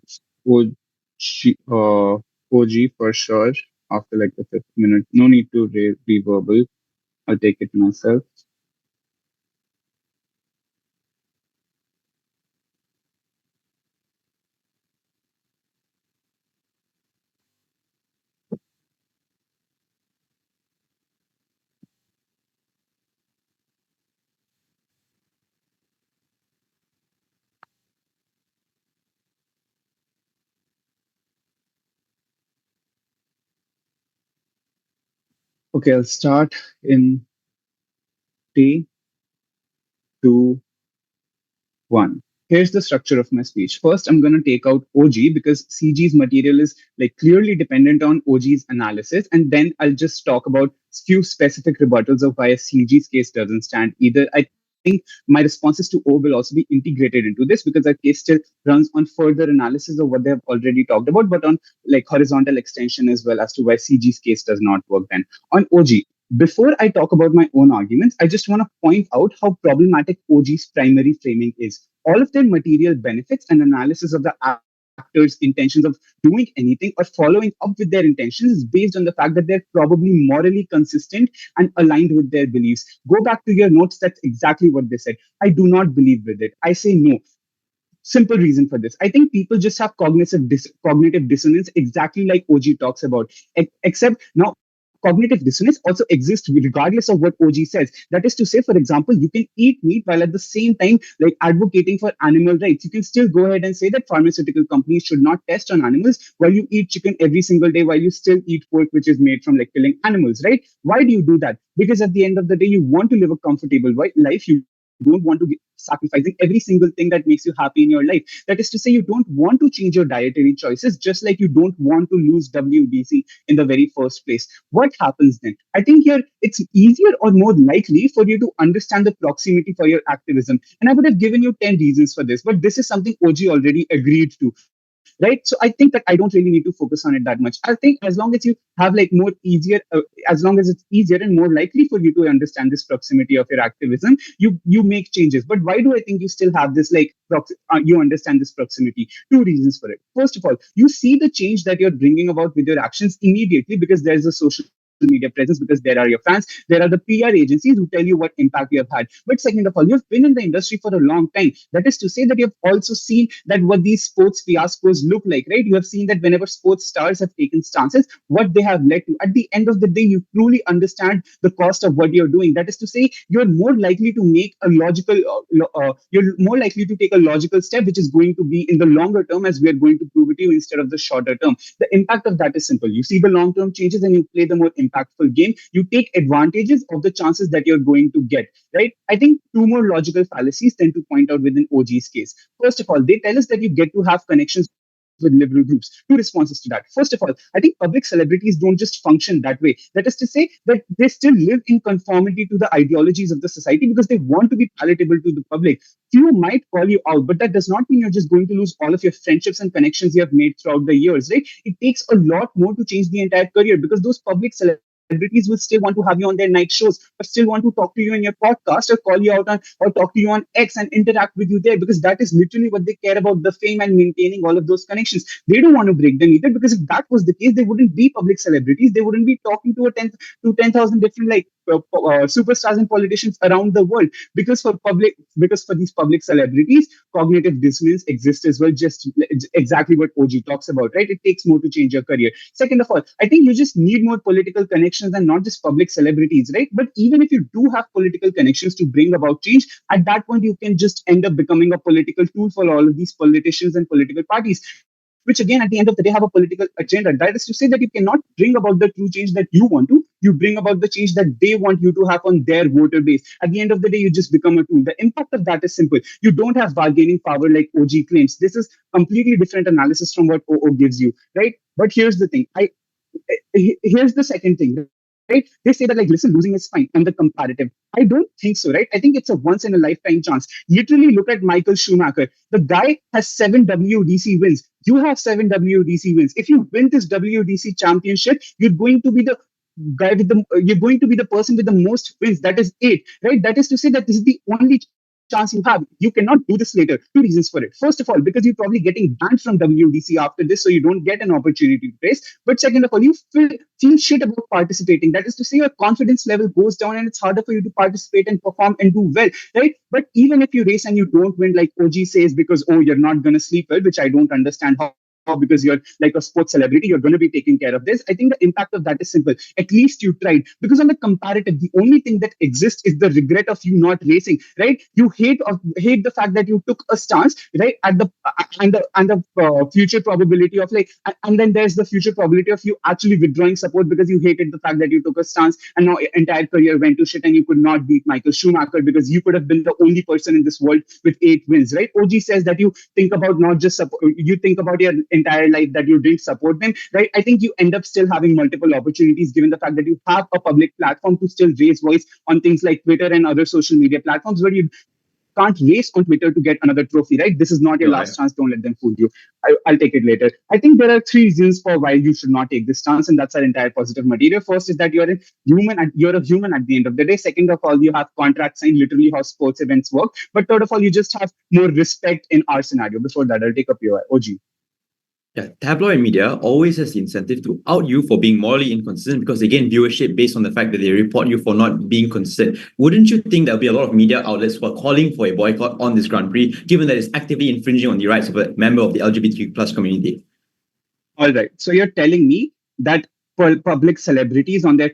OG for sure after like the fifth minute. No need to be verbal. I'll take it myself. Okay, I'll start in 3, 2, 1. Here's the structure of my speech. First, I'm going to take out OG because CG's material is like clearly dependent on OG's analysis. And then I'll just talk about few specific rebuttals of why a CG's case doesn't stand either. I think my responses to O will also be integrated into this because our case still runs on further analysis of what they have already talked about, but on like horizontal extension as well as to why CG's case does not work then. On OG, before I talk about my own arguments, I just want to point out how problematic OG's primary framing is. All of their material benefits and analysis of the actors' intentions of doing anything or following up with their intentions is based on the fact that they're probably morally consistent and aligned with their beliefs. Go back to your notes, that's exactly what they said. I do not believe with it. I say no. Simple reason for this. I think people just have cognitive dissonance, exactly like OG talks about. Except now, cognitive dissonance also exists regardless of what OG says. That is to say, for example, you can eat meat while at the same time like advocating for animal rights. You can still go ahead and say that pharmaceutical companies should not test on animals while you eat chicken every single day, while you still eat pork, which is made from like killing animals, right? Why do you do that? Because at the end of the day, you want to live a comfortable life. You don't want to be sacrificing every single thing that makes you happy in your life. That is to say, you don't want to change your dietary choices, just like you don't want to lose WBC in the very first place. What happens then? I think here it's easier or more likely for you to understand the proximity for your activism. And I would have given you 10 reasons for this, but this is something OG already agreed to. Right, so I think that I don't really need to focus on it that much. I think as long as you have like more easier, as long as it's easier and more likely for you to understand this proximity of your activism, you make changes. But why do I think you still have this like you understand this proximity? Two reasons for it. First of all, you see the change that you're bringing about with your actions immediately because there's a social media presence, because there are your fans, there are the PR agencies who tell you what impact you have had. But second of all, you've been in the industry for a long time. That is to say that you've also seen that what these sports fiascos look like, right? You have seen that whenever sports stars have taken stances, what they have led to. At the end of the day, you truly understand the cost of what you're doing. That is to say, you're more likely to make a logical, you're more likely to take a logical step, which is going to be in the longer term, as we are going to prove it to you instead of the shorter term. The impact of that is simple. You see the long-term changes and you play the more impactful game. You take advantages of the chances that you're going to get, right? I think two more logical fallacies tend to point out within OG's case. First of all, they tell us that you get to have connections with liberal groups. Two responses to that. First of all, I think public celebrities don't just function that way. That is to say that they still live in conformity to the ideologies of the society because they want to be palatable to the public. Few might call you out, but that does not mean you're just going to lose all of your friendships and connections you have made throughout the years, right? It takes a lot more to change the entire career because those public celebrities will still want to have you on their night shows, but still want to talk to you in your podcast or call you out on or talk to you on X and interact with you there because that is literally what they care about, the fame and maintaining all of those connections. They don't want to break them either because if that was the case, they wouldn't be public celebrities. They wouldn't be talking to 10,000 different like superstars and politicians around the world because for these public celebrities, cognitive dissonance exists as well. Just exactly what OG talks about, right? It takes more to change your career. Second of all, I think you just need more political connections and not just public celebrities, right? But even if you do have political connections to bring about change, at that point you can just end up becoming a political tool for all of these politicians and political parties, which again, at the end of the day, have a political agenda. That is to say that you cannot bring about the true change that you want to. You bring about the change that they want you to have on their voter base. At the end of the day, you just become a tool. The impact of that is simple. You don't have bargaining power like OG claims. This is completely different analysis from what OO gives you, right? But here's the thing. Here's the second thing. Right? They say that like, listen, losing is fine and the comparative. I don't think so, right? I think it's a once in a lifetime chance. Literally look at Michael Schumacher. The guy has 7 WDC wins. You have 7 WDC wins. If you win this WDC championship, you're going to be the you're going to be the person with the most wins. That is 8, right? That is to say that this is the only chance you have. You cannot do this later. Two reasons for it. First of all, because you're probably getting banned from WDC after this, so you don't get an opportunity to race. But second of all, you feel shit about participating. That is to say, your confidence level goes down and it's harder for you to participate and perform and do well, right? But even if you race and you don't win, like OG says, because, oh, you're not going to sleep well, which I don't understand how because you're like a sports celebrity, you're going to be taking care of this. I think the impact of that is simple. At least you tried. Because on the comparative, the only thing that exists is the regret of you not racing, right? You hate the fact that you took a stance, right? At the future probability of and then there's the future probability of you actually withdrawing support because you hated the fact that you took a stance, and now your entire career went to shit and you could not beat Michael Schumacher because you could have been the only person in this world with 8 wins, right? OG says that you think about not just support, you think about your entire life that you didn't support them, right? I think you end up still having multiple opportunities given the fact that you have a public platform to still raise voice on things like Twitter and other social media platforms where you can't race on Twitter to get another trophy, right? This is not your last chance. Don't let them fool you. I'll take it later. I think there are 3 reasons for why you should not take this stance, and that's our entire positive material. First is that you're a human at the end of the day. Second of all, you have contracts signed, literally how sports events work. But third of all, you just have more respect in our scenario. Before that, I'll take up your OG. Yeah, tabloid media always has the incentive to out you for being morally inconsistent because they gain viewership based on the fact that they report you for not being consistent. Wouldn't you think there'll be a lot of media outlets who are calling for a boycott on this Grand Prix, given that it's actively infringing on the rights of a member of the LGBTQ plus community? All right. So you're telling me that public celebrities on their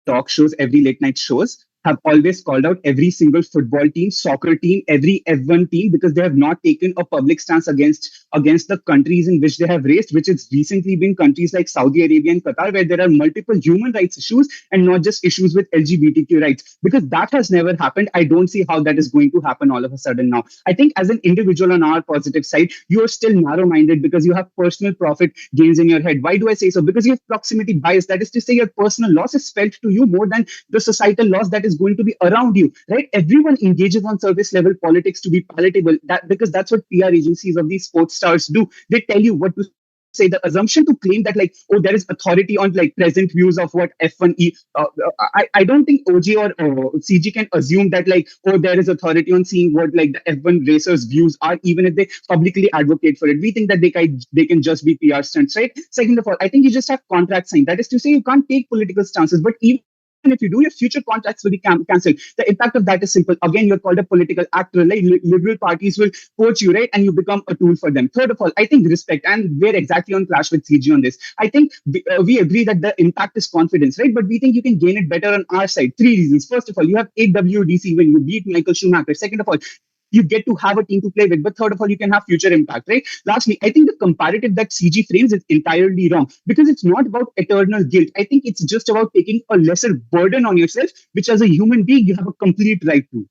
talk shows, every late night shows, have always called out every single football team, soccer team, every F1 team because they have not taken a public stance against the countries in which they have raced, which has recently been countries like Saudi Arabia and Qatar, where there are multiple human rights issues and not just issues with LGBTQ rights. Because that has never happened. I don't see how that is going to happen all of a sudden now. I think as an individual on our positive side, you are still narrow-minded because you have personal profit gains in your head. Why do I say so? Because you have proximity bias. That is to say your personal loss is felt to you more than the societal loss that is going to be around you, right? Everyone engages on surface level politics to be palatable, because that's what PR agencies of these sports stars do. They tell you what to say. The assumption to claim that there is authority on present views of what F1E, I don't think OG or CG can assume that there is authority on seeing what the F1 racers views are, even if they publicly advocate for it. We think that they can just be PR stunts, right? Second of all, I think you just have contract signed. That is to say you can't take political stances, but even if you do, your future contracts will be cancelled. The impact of that is simple. Again, you're called a political actor. Liberal parties will poach you, right? And you become a tool for them. Third of all, I think respect, and we're exactly on clash with CG on this. I think we agree that the impact is confidence, right? But we think you can gain it better on our side. 3 reasons. First of all, you have 8 WDC when you beat Michael Schumacher. Second of all, you get to have a team to play with. But third of all, you can have future impact, right? Lastly, I think the comparative that CG frames is entirely wrong because it's not about eternal guilt. I think it's just about taking a lesser burden on yourself, which as a human being, you have a complete right to.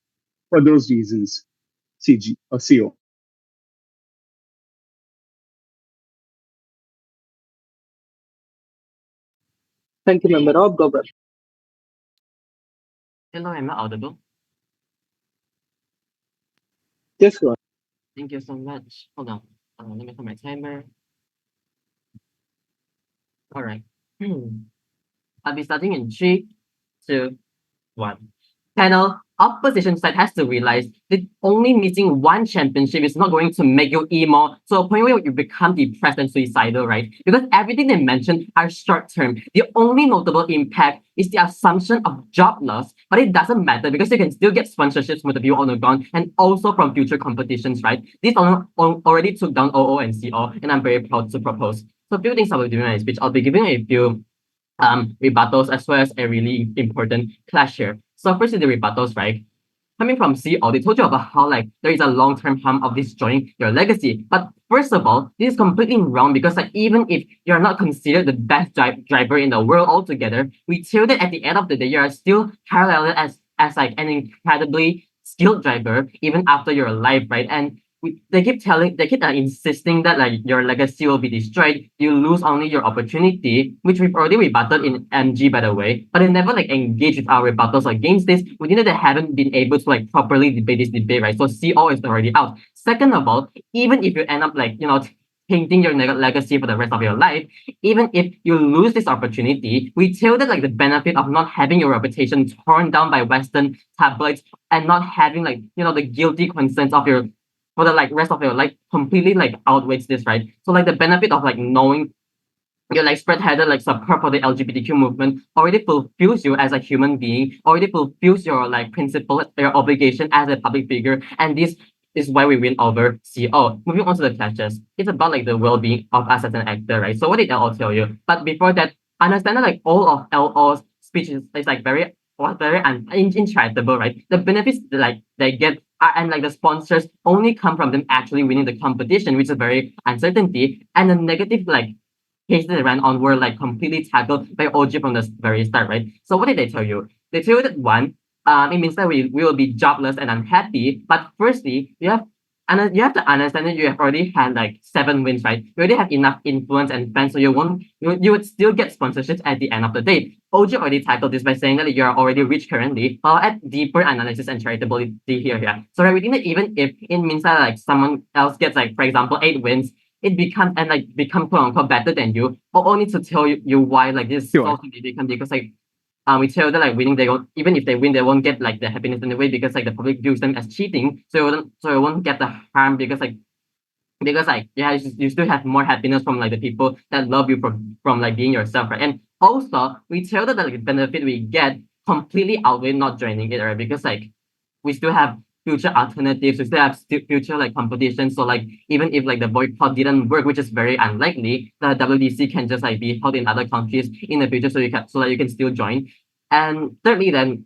For those reasons, CG or CO. Thank you, Member Rob. Go ahead. Hello, am I audible? Yes, go on. Thank you so much. Hold on. Let me put my timer. All right. I'll be starting in 3, 2, 1. Panel, opposition side has to realize that only missing one championship is not going to make you emo to a point where you become depressed and suicidal, right? Because everything they mentioned are short term. The only notable impact is the assumption of job loss, but it doesn't matter because you can still get sponsorships from the people on the ground and also from future competitions, right? This already took down OO and CO, and I'm very proud to propose. So a few things I will do in my speech. I'll be giving a few rebuttals as well as a really important clash here. So first is the rebuttals, right? Coming from CO, they told you about how there is a long-term harm of destroying your legacy. But first of all, this is completely wrong because even if you're not considered the best driver in the world altogether, we feel that at the end of the day, you are still paralleled as an incredibly skilled driver even after your life, right? And they keep insisting that your legacy will be destroyed. You lose only your opportunity, which we've already rebutted in MG, by the way. But they never engage with our rebuttals against this. We think that they haven't been able to properly debate this debate, right? So CO is already out. Second of all, even if you end up painting your legacy for the rest of your life, even if you lose this opportunity, we tell that the benefit of not having your reputation torn down by Western tabloids and not having the guilty conscience of your for the rest of your life completely outweighs this, right? So the benefit of knowing you're spread-headed support for the LGBTQ movement already fulfills you as a human being, already fulfills your principle, your obligation as a public figure, and this is why we win over CO. Moving on to the clashes, it's about like the well-being of us as an actor, right? So what did LO tell you? But before that, understand that like all of LO's speech is like very intractable, right? The benefits like they get and like the sponsors only come from them actually winning the competition, which is very uncertainty. And the negative like cases that ran on were like completely tackled by OG from the very start, right? So what did they tell you? They tell you that one, it means that we will be jobless and unhappy. But firstly, you have to understand that you have already had like 7 wins, right? You already have enough influence and fans, so you would still get sponsorships at the end of the day. OG already tackled this by saying that you are already rich currently. I'll add deeper analysis and charitability here. Yeah. So right, we think that even if it means that like someone else gets like, for example, 8 wins, it become quote unquote better than you, or only to tell you why like this is so significant, because like we tell that like winning, they won't, even if they win, they won't get like the happiness in the way, because like the public views them as cheating, so it won't get the harm, because yeah, you still have more happiness from like the people that love you from like being yourself, right? And also we tell that the like, benefit we get completely outweigh not joining it, right? Because like we still have future alternatives, we still have future like competitions. So like even if like the boycott didn't work, which is very unlikely, the WDC can just like be held in other countries in the future, so that you can still join. And thirdly, then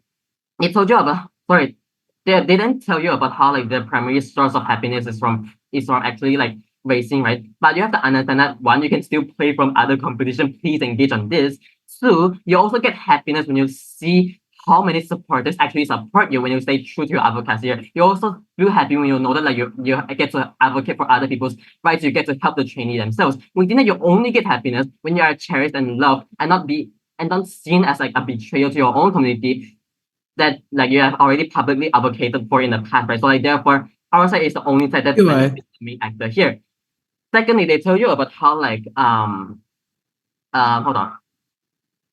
it told you about they didn't tell you about how like the primary source of happiness is from actually like racing, right? But you have to understand that one, you can still play from other competition. Please engage on this. Two, you also get happiness when you see how many supporters actually support you when you stay true to your advocacy. You also feel happy when you know that like you get to advocate for other people's rights. You get to help the trainee themselves. We think that you only get happiness when you are cherished and loved, and not seen as like a betrayal to your own community that like you have already publicly advocated for in the past, right? So like therefore, our side is the only side that benefits the main actor here. Secondly, they tell you about how like hold on.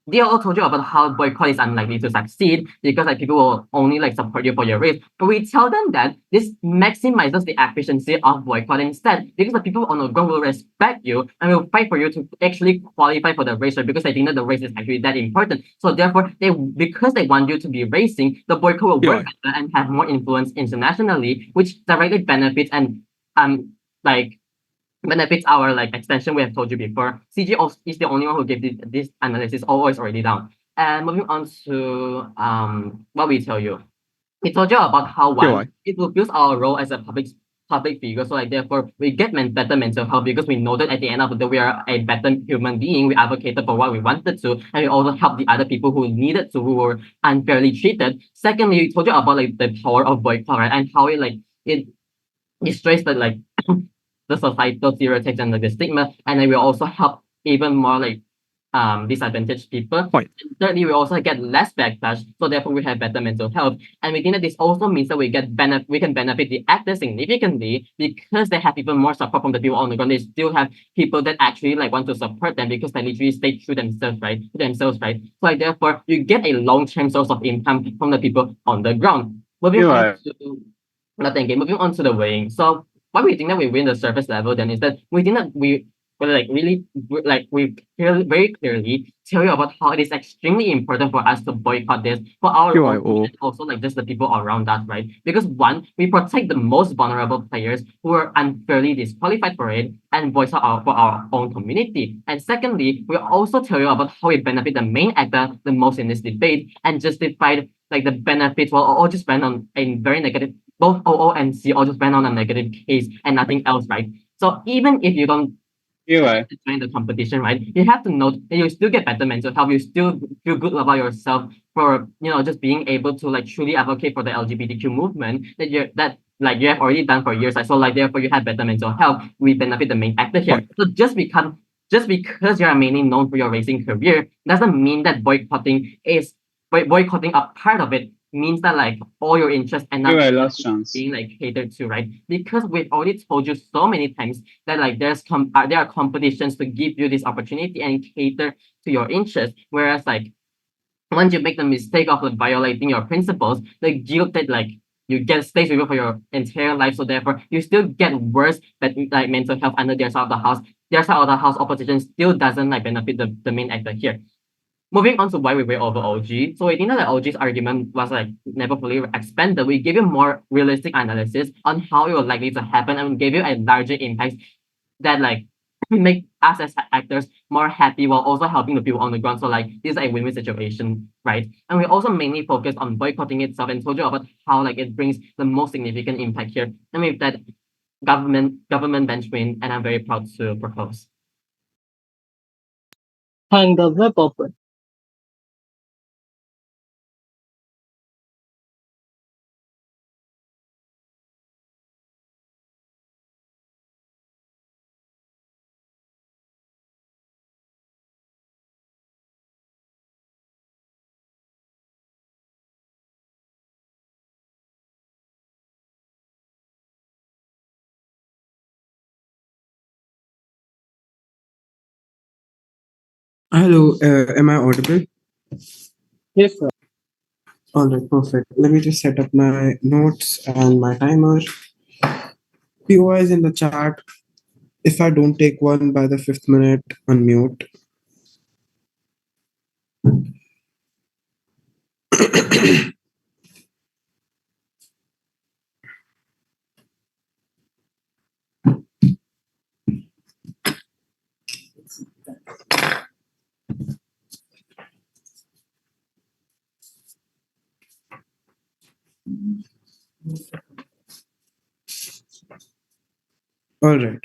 They all told you about how boycott is unlikely to succeed because like people will only like support you for your race. But we tell them that this maximizes the efficiency of boycott instead, because the people on the ground will respect you and will fight for you to actually qualify for the race, right? Because they think that the race is actually that important. So therefore, because they want you to be racing, the boycott will work better and have more influence internationally, which directly benefits and like benefits our like extension we have told you before. CG is the only one who gave this analysis, always already down. And moving on to what we tell you. We told you about how one, it fulfills our role as a public figure. So like therefore we get better mental health, because we know that at the end of the day we are a better human being. We advocated for what we wanted to, and we also helped the other people who needed to, who were unfairly treated. Secondly, we told you about like the power of boycott, right? And how it destroys the like the societal stereotypes and like the stigma, and then we also help even more like disadvantaged people. And thirdly, we also get less backlash, so therefore we have better mental health. And we think that this also means that we can benefit the actors significantly, because they have even more support from the people on the ground. They still have people that actually like want to support them, because they literally stay true themselves, right? So like therefore you get a long-term source of income from the people on the ground. Moving on to the weighing. So why we think that we win the surface level then is that we think that we very clearly tell you about how it is extremely important for us to boycott this for our own, and also like just the people around us, right? Because one, we protect the most vulnerable players who are unfairly disqualified for it and voice out for our own community. And secondly, we also tell you about how we benefit the main actor the most in this debate, and justified like the benefits will all just ran on a very negative, both OO and C all just ran on a negative case and nothing else, right? So even if you don't join the competition, right, you have to know that you still get better mental health, you still feel good about yourself for just being able to like truly advocate for the LGBTQ movement that you have already done for years. So like therefore you have better mental health, we benefit the main actor here. So just because you are mainly known for your racing career doesn't mean that boycotting a part of it means that like all your interests and not being like catered to, right? Because we've already told you so many times that like there are competitions to give you this opportunity and cater to your interests, whereas like once you make the mistake of like violating your principles, the guilt that like you get stays with you for your entire life, so therefore you still get worse but like mental health under their side of the house. Their side of the house opposition still doesn't like benefit the main actor here. Moving on to why we were over OG. So we think that OG's argument was like never fully expanded. We gave you more realistic analysis on how it was likely to happen, and we gave you a larger impact that like make us as actors more happy while also helping the people on the ground. So like this is a win-win situation, right? And we also mainly focused on boycotting itself and told you about how like it brings the most significant impact here. And with that, government bench win, and I'm very proud to propose. Hang the web open. Hello, am I audible? Yes, sir. All right, perfect. Let me just set up my notes and my timer. POI is in the chat. If I don't take one by the 5th minute, unmute. All right.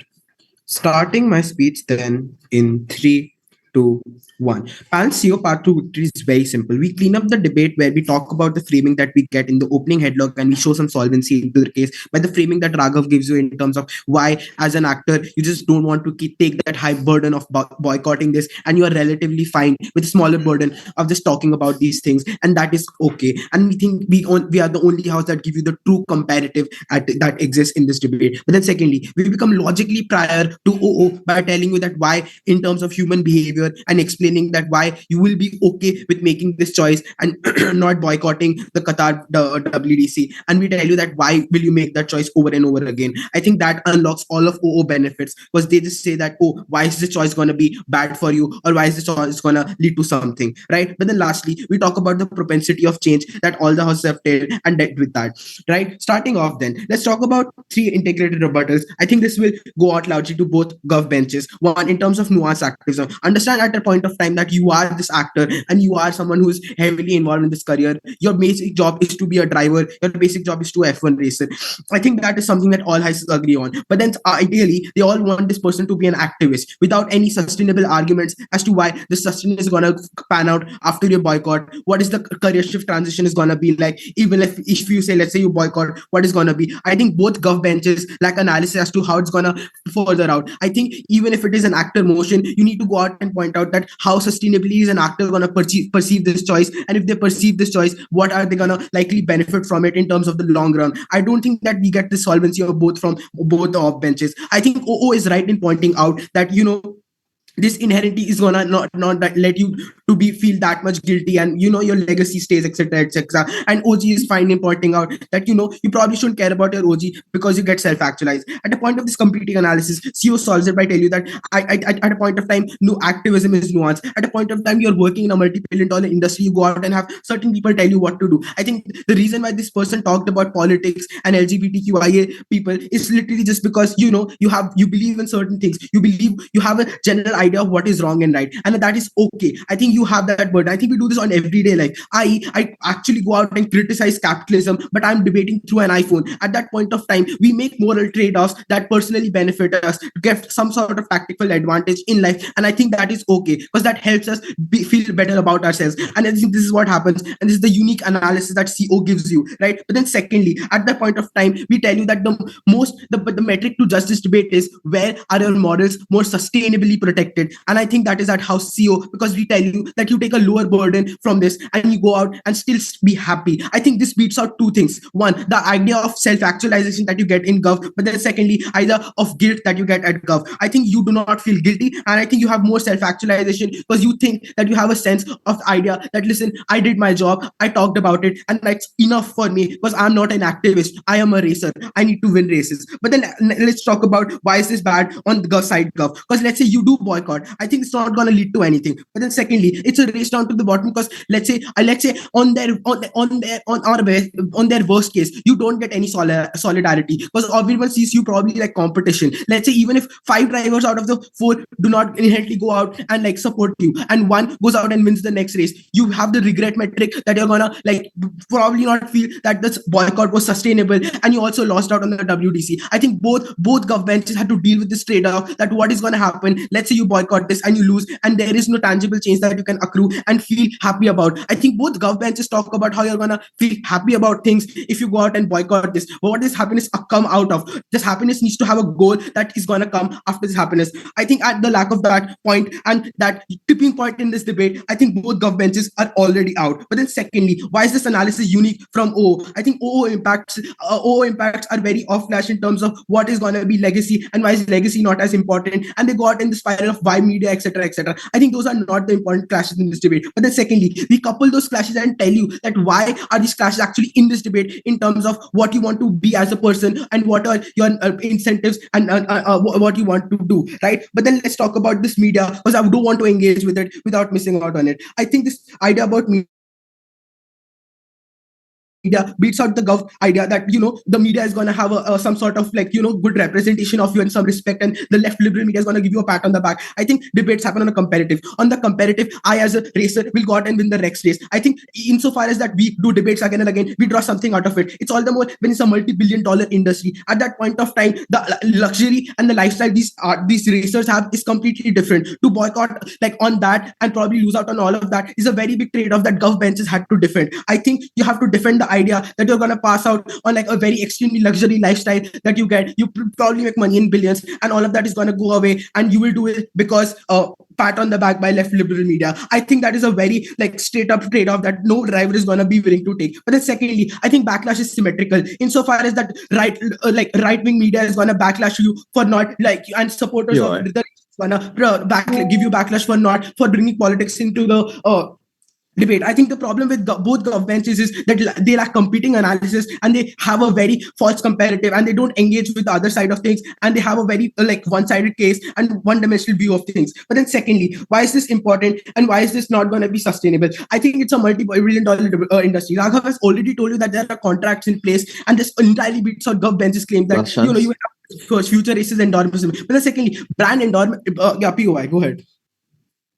Starting my speech then in 3, 2, 1. Panel CO Part 2 victory is very simple. We clean up the debate where we talk about the framing that we get in the opening headlock, and we show some solvency into the case by the framing that Raghav gives you in terms of why, as an actor, you just don't want to take that high burden of boycotting this, and you are relatively fine with a smaller burden of just talking about these things, and that is okay. And we think we are the only house that give you the true comparative that exists in this debate. But then secondly, we become logically prior to OO by telling you that why, in terms of human behavior, and explaining that why you will be okay with making this choice and not boycotting the Qatar WDC, and we tell you that why will you make that choice over and over again. I think that unlocks all of OO benefits, because they just say that, oh, why is this choice going to be bad for you, or why is this choice going to lead to something, right? But then lastly, we talk about the propensity of change that all the houses have told and dealt with that, right? Starting off then, let's talk about 3 integrated rebuttals. I think this will go out largely to both gov benches. One, in terms of nuance activism, understand at a point of time that you are this actor and you are someone who is heavily involved in this career. Your basic job is to be a driver, your basic job is to F1 racer. I think that is something that all houses agree on. But then ideally, they all want this person to be an activist without any sustainable arguments as to why the sustenance is going to pan out after your boycott. What is the career shift transition is going to be like? Even if you say, let's say you boycott, what is going to be? I think both gov benches lack analysis as to how it's going to further out. I think even if it is an actor motion, you need to go out and point out that how sustainably is an actor going to perceive this choice, and if they perceive this choice, what are they going to likely benefit from it in terms of the long run. I don't think that we get the solvency of both from both the off benches. I think OO is right in pointing out that, this inherently is gonna not that let you to be feel that much guilty, and your legacy stays, etc, etc. And OG is fine in pointing out that you probably shouldn't care about your OG because you get self-actualized. At the point of this competing analysis, CO solves it by telling you that at a point of time, no activism is nuance. At a point of time, you're working in a multi-billion-dollar industry, you go out and have certain people tell you what to do. I think the reason why this person talked about politics and LGBTQIA people is literally just because you believe in certain things, you have a general idea of what is wrong and right, and that is okay. I think you have that burden. I think we do this on everyday life. I actually go out and criticize capitalism, but I'm debating through an iPhone. At that point of time, we make moral trade-offs that personally benefit us, get some sort of tactical advantage in life, and I think that is okay because that helps us feel better about ourselves. And I think this is what happens, and this is the unique analysis that CO gives you, right? But then secondly, at that point of time, we tell you that the metric to judge this debate is where are your models more sustainably protected. And I think that is at how CO, because we tell you that you take a lower burden from this and you go out and still be happy. I think this beats out 2 things. One, the idea of self-actualization that you get in gov, but then secondly, either of guilt that you get at gov. I think you do not feel guilty, and I think you have more self-actualization because you think that you have a sense of the idea that, listen, I did my job, I talked about it, and that's enough for me because I'm not an activist, I am a racer, I need to win races. But then let's talk about why is this bad on the gov side gov, because let's say you do boycott boycott, I think it's not going to lead to anything. But then secondly, it's a race down to the bottom, because let's say on their worst case, you don't get any solidarity, because everyone sees you probably like competition. Let's say even if 5 drivers out of the 4 do not inherently go out and like support you, and one goes out and wins the next race, you have the regret metric that you're gonna like probably not feel that this boycott was sustainable, and you also lost out on the WTC. I think both governments had to deal with this trade-off, that what is going to happen. Let's say you boycott this and you lose, and there is no tangible change that you can accrue and feel happy about. I think both governments talk about how you're going to feel happy about things if you go out and boycott this. But what does happiness come out of? This happiness needs to have a goal that is going to come after this happiness. I think at the lack of that point and that tipping point in this debate, I think both governments are already out. But then secondly, why is this analysis unique from OO? I think OO impacts are very off-flash in terms of what is going to be legacy and why is legacy not as important, and they got in the spiral of why media, etc., etc. I think those are not the important clashes in this debate. But then secondly, we couple those clashes and tell you that why are these clashes actually in this debate in terms of what you want to be as a person and what are your incentives and what you want to do, right? But then let's talk about this media, because I don't want to engage with it without missing out on it. I think this idea about media beats out the gov idea that the media is going to have some sort of like good representation of you and some respect, and the left liberal media is going to give you a pat on the back. I think debates happen on the competitive. I as a racer will go out and win the next race. I think insofar as that we do debates again and again, we draw something out of it. It's all the more when it's a multi-billion-dollar industry. At that point of time, the luxury and the lifestyle these racers have is completely different. To boycott like on that and probably lose out on all of that is a very big trade-off that gov benches had to defend. I think you have to defend the idea that you're going to pass out on like a very extremely luxury lifestyle that you get. You probably make money in billions, and all of that is going to go away, and you will do it because pat on the back by left liberal media. I think that is a very like straight up trade-off that no driver is going to be willing to take. But then secondly, I think backlash is symmetrical insofar as that right-wing media is going to backlash you for not like, and supporters of the going to give you backlash for bringing politics into the debate. I think the problem with both governments is that they lack competing analysis, and they have a very false comparative, and they don't engage with the other side of things, and they have a very like one-sided case and one-dimensional view of things. But then secondly, why is this important and why is this not going to be sustainable? I think it's a multi-billion-dollar industry. Raghav has already told you that there are contracts in place, and this entirely beats out governments' claim that you have future races endorsement. But then secondly, brand endorsement. POI, go ahead.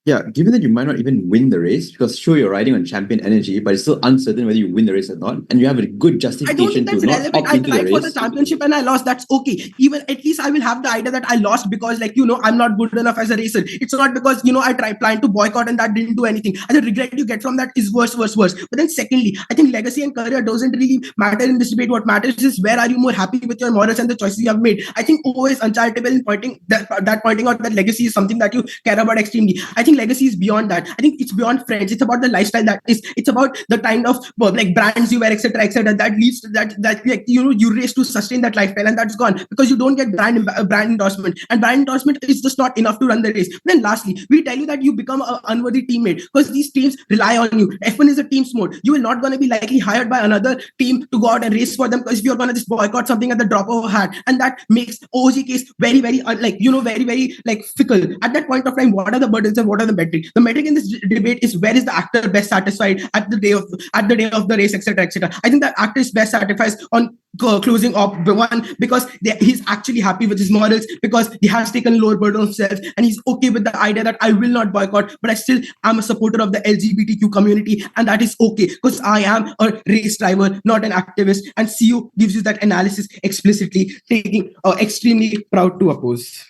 Yeah, given that you might not even win the race, because sure, you're riding on champion energy, but it's still uncertain whether you win the race or not, and you have a good justification to not opt into the race. I tried for the championship and I lost. That's okay. Even at least I will have the idea that I lost because, like, I'm not good enough as a racer. It's not because, I planned to boycott and that didn't do anything. And the regret you get from that is worse. But then secondly, I think legacy and career doesn't really matter in this debate. What matters is where are you more happy with your morals and the choices you have made. I think OO is uncharitable in pointing out that legacy is something that you care about extremely. I think legacy is beyond that. I think it's beyond friends. It's about the lifestyle it's about the kind of like brands you wear, etc., that leads to that like you race to sustain that lifestyle, and that's gone because you don't get brand endorsement, and brand endorsement is just not enough to run the race. Then lastly, we tell you that you become an unworthy teammate because these teams rely on you. F1 is a team sport. You will not going to be likely hired by another team to go out and race for them, because if you're going to just boycott something at the drop of a hat, and that makes OG case very, very very, very like fickle. At that point of time, what are the burdens and what are the metrics? The metric in this debate is where is the actor best satisfied at the day of the race, etc., etc. I think that actor is best satisfied on closing up one because he's actually happy with his morals, because he has taken lower burden of himself, and he's okay with the idea that I will not boycott, but I still am a supporter of the LGBTQ community, and that is okay because I am a race driver, not an activist. And CU gives you that analysis explicitly, taking extremely proud to oppose.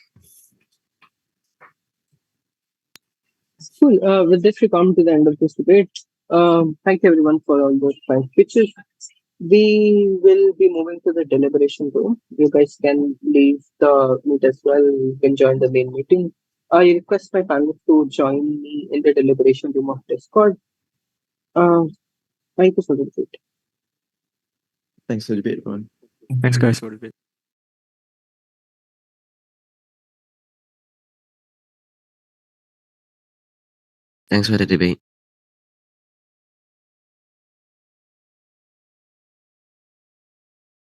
Cool. With this, we come to the end of this debate. Thank you everyone for all those fine speeches. We will be moving to the deliberation room. You guys can leave the meet as well. You can join the main meeting. I request my panelists to join me in the deliberation room of Discord. Thank you for the debate. Thanks for the debate, everyone. Thanks, guys, for the debate. Thanks for the debate.